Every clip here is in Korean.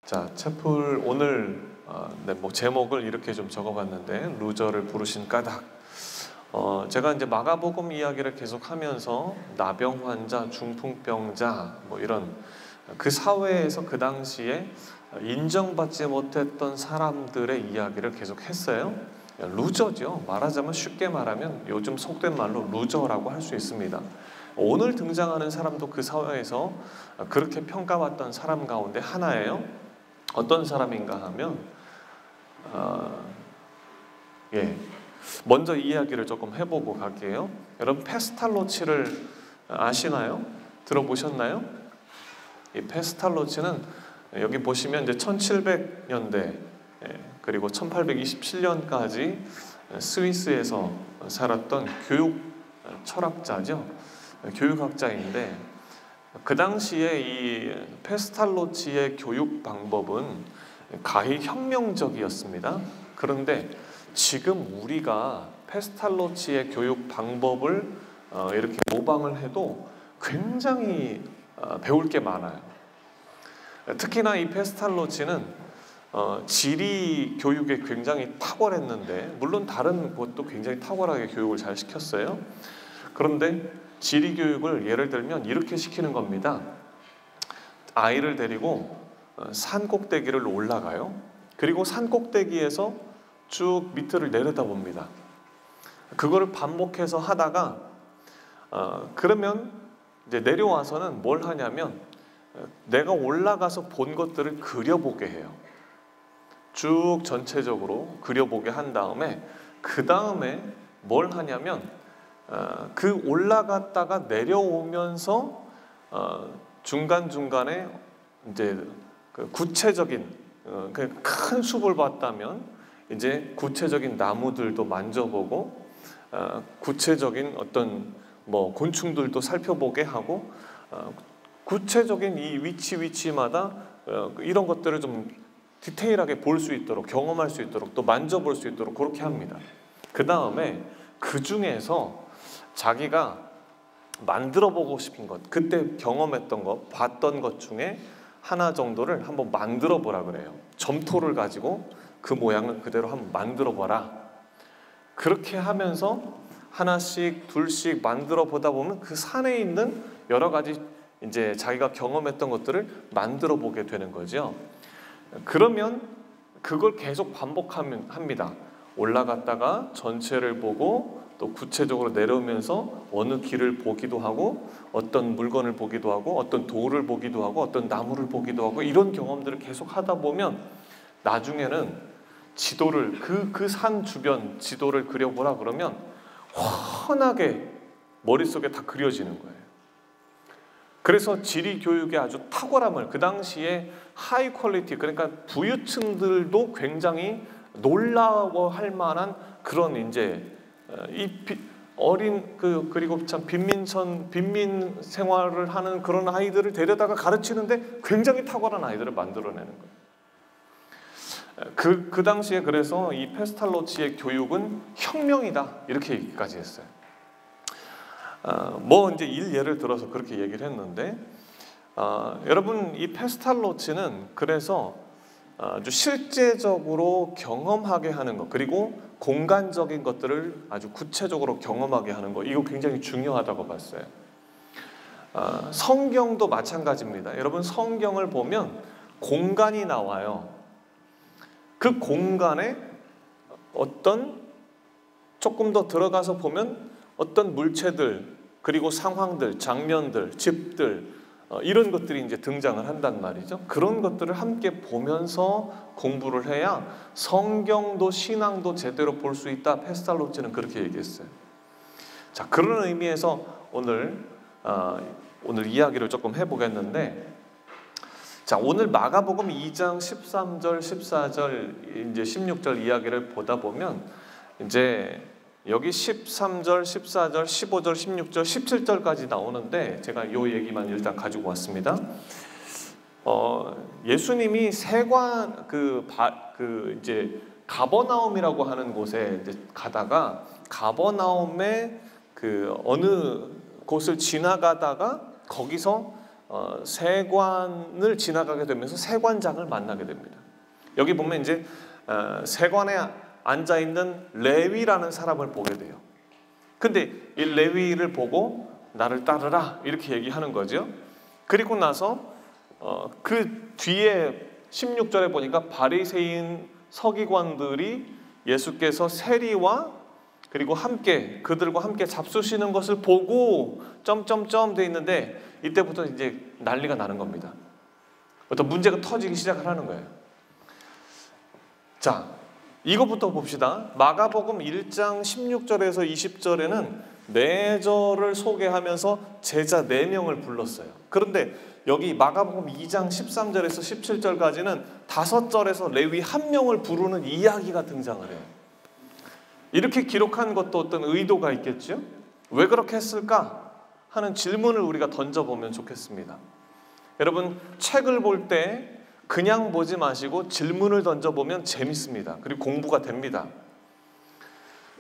자, 채플 오늘 제목을 이렇게 좀 적어봤는데 루저를 부르신 까닭. 제가 이제 마가복음 이야기를 계속하면서 나병 환자, 중풍병자 이런 그 사회에서 그 당시에 인정받지 못했던 사람들의 이야기를 계속했어요. 루저죠. 말하자면 쉽게 말하면 요즘 속된 말로 루저라고 할 수 있습니다. 오늘 등장하는 사람도 그 사회에서 그렇게 평가받던 사람 가운데 하나예요. 어떤 사람인가 하면 먼저 이야기를 조금 해보고 갈게요. 여러분 페스탈로치를 아시나요? 들어보셨나요? 이 페스탈로치는 여기 보시면 이제 1700년대 그리고 1827년까지 스위스에서 살았던 교육 철학자죠. 교육학자인데 그 당시에 이 페스탈로치의 교육 방법은 가히 혁명적이었습니다. 그런데 지금 우리가 페스탈로치의 교육 방법을 이렇게 모방을 해도 굉장히 배울 게 많아요. 특히나 이 페스탈로치는 지리 교육에 굉장히 탁월했는데, 물론 다른 곳도 굉장히 탁월하게 교육을 잘 시켰어요. 그런데 지리 교육을 예를 들면 이렇게 시키는 겁니다. 아이를 데리고 산 꼭대기를 올라가요. 그리고 산 꼭대기에서 쭉 밑을 내려다봅니다. 그거를 반복해서 하다가 그러면 이제 내려와서는 뭘 하냐면 내가 올라가서 본 것들을 그려보게 해요. 쭉 전체적으로 그려보게 한 다음에 그 다음에 뭘 하냐면 그 올라갔다가 내려오면서 중간중간에 이제 그 구체적인 큰 숲을 봤다면 이제 구체적인 나무들도 만져보고 구체적인 어떤 곤충들도 살펴보게 하고 구체적인 이 위치마다 이런 것들을 좀 디테일하게 볼 수 있도록, 경험할 수 있도록, 또 만져볼 수 있도록 그렇게 합니다. 그 다음에 그 중에서 자기가 만들어보고 싶은 것, 그때 경험했던 것, 봤던 것 중에 하나 정도를 한번 만들어 보라 그래요. 점토를 가지고 그 모양을 그대로 한번 만들어 보라. 그렇게 하면서 하나씩 둘씩 만들어 보다 보면 그 산에 있는 여러 가지 이제 자기가 경험했던 것들을 만들어 보게 되는 거죠. 그러면 그걸 계속 반복합니다. 올라갔다가 전체를 보고 또 구체적으로 내려오면서 어느 길을 보기도 하고 어떤 물건을 보기도 하고 어떤 돌을 보기도 하고 어떤 나무를 보기도 하고 이런 경험들을 계속 하다 보면 나중에는 지도를 그 산 주변 지도를 그려보라 그러면 훤하게 머릿속에 다 그려지는 거예요. 그래서 지리 교육의 아주 탁월함을 그 당시에 하이 퀄리티, 그러니까 부유층들도 굉장히 놀라워할 만한 그런 이제 그리고 참 빈민 생활을 하는 그런 아이들을 데려다가 가르치는데 굉장히 탁월한 아이들을 만들어내는 거예요. 그 당시에 그래서 이 페스탈로치의 교육은 혁명이다 이렇게 얘기까지 했어요. 이제 예를 들어서 그렇게 얘기를 했는데 여러분 이 페스탈로치는 그래서 아주 실제적으로 경험하게 하는 것, 그리고 공간적인 것들을 아주 구체적으로 경험하게 하는 것, 이거 굉장히 중요하다고 봤어요. 성경도 마찬가지입니다. 여러분 성경을 보면 공간이 나와요. 그 공간에 조금 더 들어가서 보면 어떤 물체들, 그리고 상황들, 장면들, 집들 이런 것들이 이제 등장을 한단 말이죠. 그런 것들을 함께 보면서 공부를 해야 성경도 신앙도 제대로 볼 수 있다. 페스탈로치는 그렇게 얘기했어요. 자, 그런 의미에서 오늘 이야기를 조금 해보겠는데, 자, 오늘 마가복음 2장 13절, 14절, 이제 16절 이야기를 보다 보면 이제 여기 13절, 14절, 15절, 16절, 17절까지 나오는데 제가 이 얘기만 일단 가지고 왔습니다. 예수님이 이제 가버나움이라고 하는 곳에 이제 가다가 가버나움에 어느 곳을 지나가다가 거기서 세관을 지나가게 되면서 세관장을 만나게 됩니다. 여기 보면 이제 세관에 앉아 있는 레위라는 사람을 보게 돼요. 근데 이 레위를 보고 나를 따르라 이렇게 얘기하는 거죠. 그리고 나서 그 뒤에 16절에 보니까 바리새인 서기관들이 예수께서 세리와 그리고 함께 그들과 함께 잡수시는 것을 보고 점점점 돼 있는데 이때부터 이제 난리가 나는 겁니다. 어떤 문제가 터지기 시작을 하는 거예요. 자, 이것부터 봅시다. 마가복음 1장 16절에서 20절에는 내절을 소개하면서 제자 4명을 불렀어요. 그런데 여기 마가복음 2장 13절에서 17절까지는 5절에서 레위 1명을 부르는 이야기가 등장을 해요. 이렇게 기록한 것도 어떤 의도가 있겠죠? 왜 그렇게 했을까? 하는 질문을 우리가 던져보면 좋겠습니다. 여러분, 책을 볼 때 그냥 보지 마시고 질문을 던져보면 재밌습니다. 그리고 공부가 됩니다.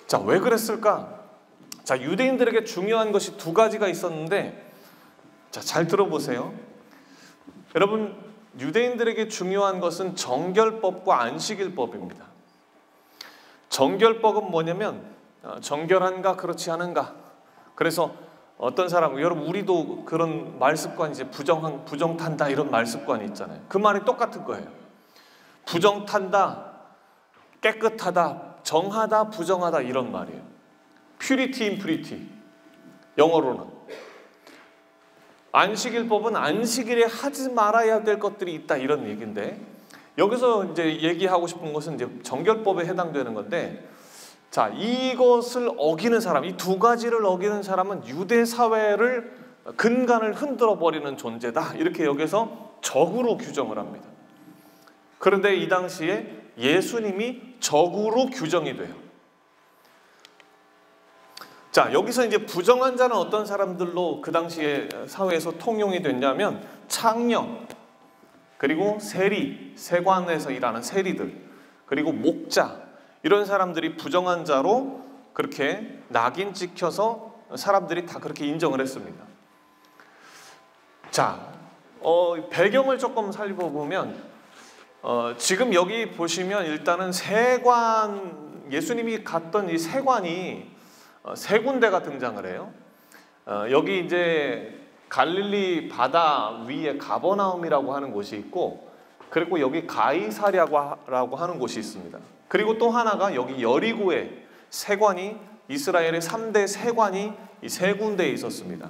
자, 왜 그랬을까? 자, 유대인들에게 중요한 것이 2가지가 있었는데, 자, 잘 들어보세요. 여러분, 유대인들에게 중요한 것은 정결법과 안식일법입니다. 정결법은 뭐냐면 정결한가 그렇지 않은가. 그래서 어떤 사람, 여러분 우리도 그런 말습관, 이제 부정탄다 이런 말습관이 있잖아요. 그 말이 똑같은 거예요. 부정탄다, 깨끗하다, 정하다, 부정하다 이런 말이에요. purity, impurity. 영어로는. 안식일법은 안식일에 하지 말아야 될 것들이 있다 이런 얘기인데, 여기서 이제 얘기하고 싶은 것은 이제 정결법에 해당되는 건데, 자, 이것을 어기는 사람, 이 2가지를 어기는 사람은 유대 사회를 근간을 흔들어 버리는 존재다. 이렇게 여기서 적으로 규정을 합니다. 그런데 이 당시에 예수님이 적으로 규정이 돼요. 자, 여기서 이제 부정한 자는 어떤 사람들로 그 당시에 사회에서 통용이 됐냐면 창녀, 그리고 세리, 세관에서 일하는 세리들, 그리고 목자, 이런 사람들이 부정한 자로 그렇게 낙인 찍혀서 사람들이 다 그렇게 인정을 했습니다. 자, 배경을 조금 살펴보면 지금 여기 보시면 일단은 세관, 예수님이 갔던 이 세관이 3군데가 등장을 해요. 여기 이제 갈릴리 바다 위에 가버나움이라고 하는 곳이 있고, 그리고 여기 가이사랴라고 하는 곳이 있습니다. 그리고 또 하나가 여기 여리고에 세관이, 이스라엘의 3대 세관이 이 3군데에 있었습니다.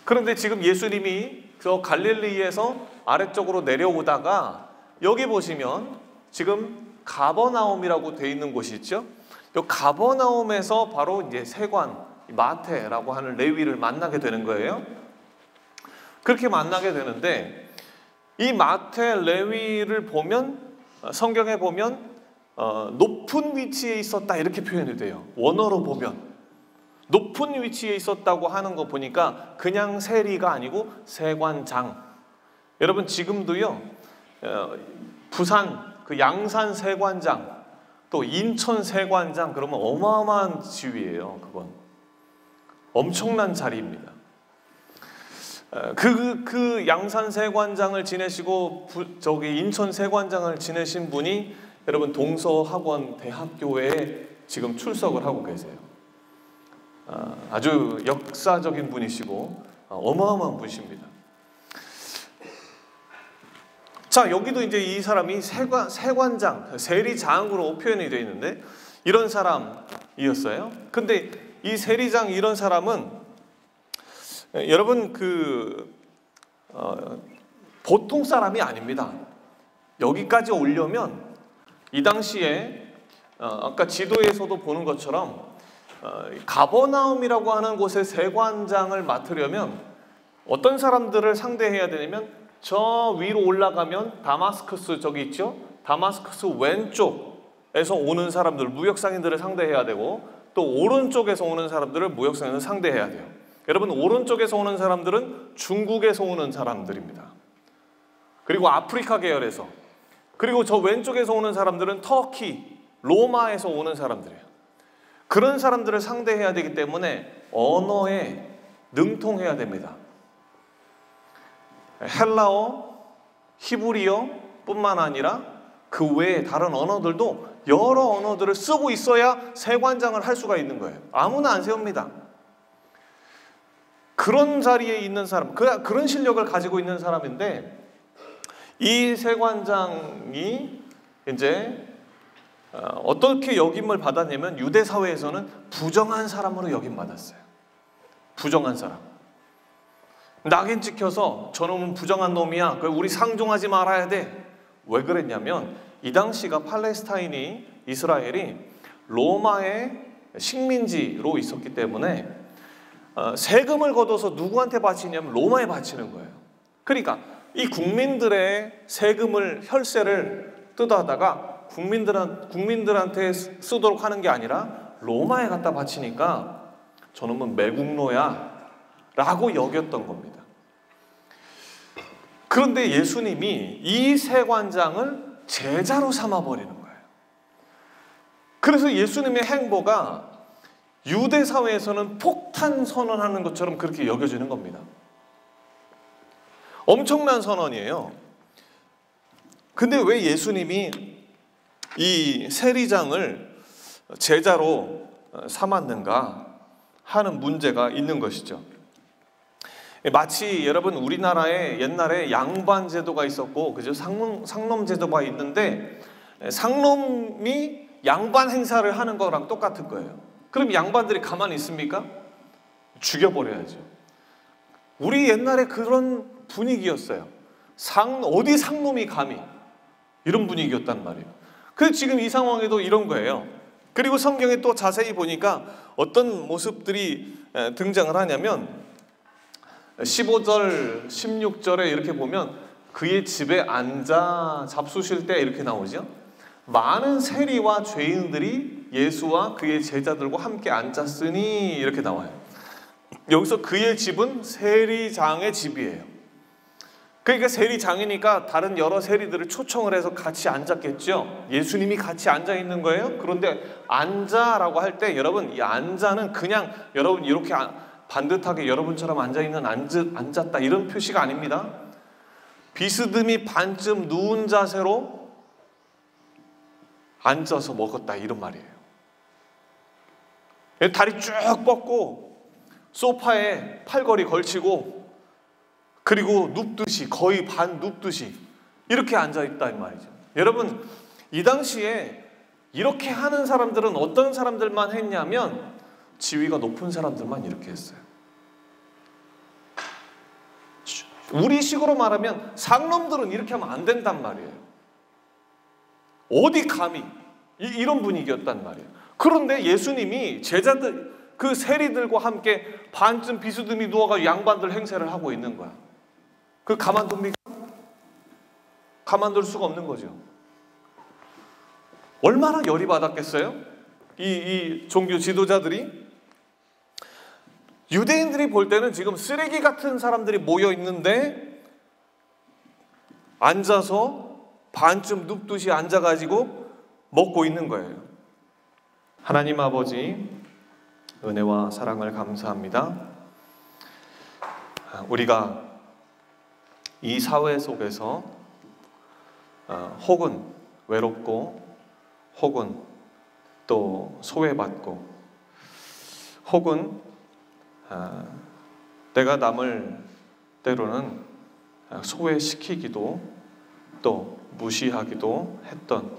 그런데 지금 예수님이 저 갈릴리에서 아래쪽으로 내려오다가 여기 보시면 지금 가버나움이라고 되어 있는 곳이 있죠. 이 가버나움에서 바로 이제 세관 마태라고 하는 레위를 만나게 되는 거예요. 그렇게 만나게 되는데, 이 마태 레위를 보면 성경에 보면 높은 위치에 있었다 이렇게 표현이 돼요. 원어로 보면 높은 위치에 있었다고 하는 거 보니까 그냥 세리가 아니고 세관장. 여러분 지금도요, 부산 그 양산 세관장, 또 인천 세관장, 그러면 어마어마한 지위예요. 그건 엄청난 자리입니다. 그 양산 세관장을 지내시고 저기 인천 세관장을 지내신 분이 여러분 동서학원 대학교에 지금 출석을 하고 계세요. 아주 역사적인 분이시고 어마어마한 분이십니다. 자, 여기도 이제 이 사람이 세관장, 세리장으로 표현이 되어 있는데 이런 사람이었어요. 근데 이 세리장 이런 사람은 여러분 보통 사람이 아닙니다. 여기까지 오려면 이 당시에 아까 지도에서도 보는 것처럼 가버나움이라고 하는 곳의 세관장을 맡으려면 어떤 사람들을 상대해야 되냐면 저 위로 올라가면 다마스커스 저기 있죠? 다마스커스 왼쪽에서 오는 사람들, 무역상인들을 상대해야 되고, 또 오른쪽에서 오는 사람들을 무역상인을 상대해야 돼요. 여러분 오른쪽에서 오는 사람들은 중국에서 오는 사람들입니다. 그리고 아프리카 계열에서, 그리고 저 왼쪽에서 오는 사람들은 터키, 로마에서 오는 사람들이에요. 그런 사람들을 상대해야 되기 때문에 언어에 능통해야 됩니다. 헬라어, 히브리어 뿐만 아니라 그 외에 다른 언어들도 여러 언어들을 쓰고 있어야 세관장을 할 수가 있는 거예요. 아무나 안 세웁니다. 그런 자리에 있는 사람, 그런 실력을 가지고 있는 사람인데, 이 세관장이 이제 어떻게 역임을 받았냐면 유대 사회에서는 부정한 사람으로 역임받았어요. 부정한 사람. 낙인 찍혀서 저놈은 부정한 놈이야, 우리 상종하지 말아야 돼. 왜 그랬냐면 이 당시가 팔레스타인이, 이스라엘이 로마의 식민지로 있었기 때문에 세금을 걷어서 누구한테 바치냐면 로마에 바치는 거예요. 그러니까 이 국민들의 세금을, 혈세를 뜯어다가 국민들한테 쓰도록 하는 게 아니라 로마에 갖다 바치니까 저놈은 매국노야 라고 여겼던 겁니다. 그런데 예수님이 이 세관장을 제자로 삼아버리는 거예요. 그래서 예수님의 행보가 유대 사회에서는 폭탄 선언하는 것처럼 그렇게 여겨지는 겁니다. 엄청난 선언이에요. 근데 왜 예수님이 이 세리장을 제자로 삼았는가 하는 문제가 있는 것이죠. 마치 여러분 우리나라에 옛날에 양반 제도가 있었고, 그죠? 상놈 제도가 있는데 상놈이 양반 행사를 하는 거랑 똑같은 거예요. 그럼 양반들이 가만히 있습니까? 죽여버려야죠. 우리 옛날에 그런 분위기였어요. 어디 상놈이 감히, 이런 분위기였단 말이에요. 그래서 지금 이 상황에도 이런 거예요. 그리고 성경에 또 자세히 보니까 어떤 모습들이 등장을 하냐면 15절, 16절에 이렇게 보면 그의 집에 앉아 잡수실 때 이렇게 나오죠. 많은 세리와 죄인들이 예수와 그의 제자들과 함께 앉았으니 이렇게 나와요. 여기서 그의 집은 세리장의 집이에요. 그러니까 세리장이니까 다른 여러 세리들을 초청을 해서 같이 앉았겠죠. 예수님이 같이 앉아 있는 거예요. 그런데 앉아라고 할 때 여러분, 이 앉아는 그냥 여러분 이렇게 반듯하게 여러분처럼 앉아있는 앉았다 이런 표시가 아닙니다. 비스듬히 반쯤 누운 자세로 앉아서 먹었다 이런 말이에요. 다리 쭉 뻗고 소파에 팔걸이 걸치고 그리고 눕듯이, 거의 반 눕듯이 이렇게 앉아있다 이 말이죠. 여러분, 이 당시에 이렇게 하는 사람들은 어떤 사람들만 했냐면 지위가 높은 사람들만 이렇게 했어요. 우리 식으로 말하면 상놈들은 이렇게 하면 안 된단 말이에요. 어디 감히, 이런 분위기였단 말이에요. 그런데 예수님이 제자들, 그 세리들과 함께 반쯤 비스듬히 누워가 양반들 행세를 하고 있는 거야. 그 가만둡니까? 가만둘 수가 없는 거죠. 얼마나 열이 받았겠어요? 이 종교 지도자들이. 유대인들이 볼 때는 지금 쓰레기 같은 사람들이 모여 있는데 앉아서 반쯤 눕듯이 앉아가지고 먹고 있는 거예요. 하나님 아버지, 은혜와 사랑을 감사합니다. 우리가 이 사회 속에서 혹은 외롭고 혹은 또 소외받고 혹은 내가 남을 때로는 소외시키기도 또 무시하기도 했던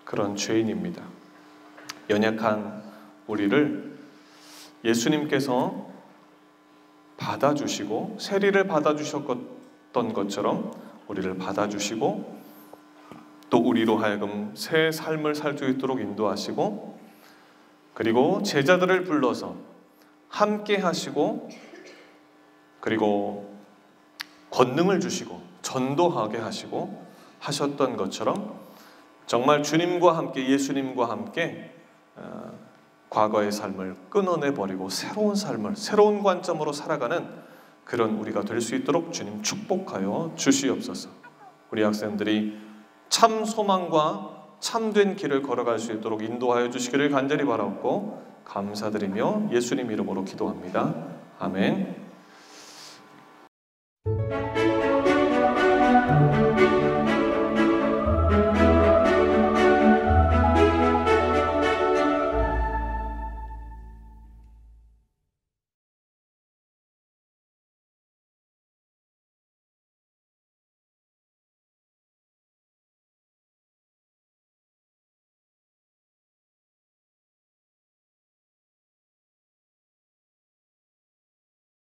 그런 죄인입니다. 연약한 우리를 예수님께서 받아주시고 세리를 받아주셨던 것처럼 우리를 받아주시고 또 우리로 하여금 새 삶을 살 수 있도록 인도하시고 그리고 제자들을 불러서 함께 하시고 그리고 권능을 주시고 전도하게 하시고 하셨던 것처럼 정말 주님과 함께 예수님과 함께 과거의 삶을 끊어내버리고 새로운 삶을 새로운 관점으로 살아가는 그런 우리가 될 수 있도록 주님 축복하여 주시옵소서. 우리 학생들이 참 소망과 참된 길을 걸어갈 수 있도록 인도하여 주시기를 간절히 바라옵고 감사드리며 예수님 이름으로 기도합니다. 아멘.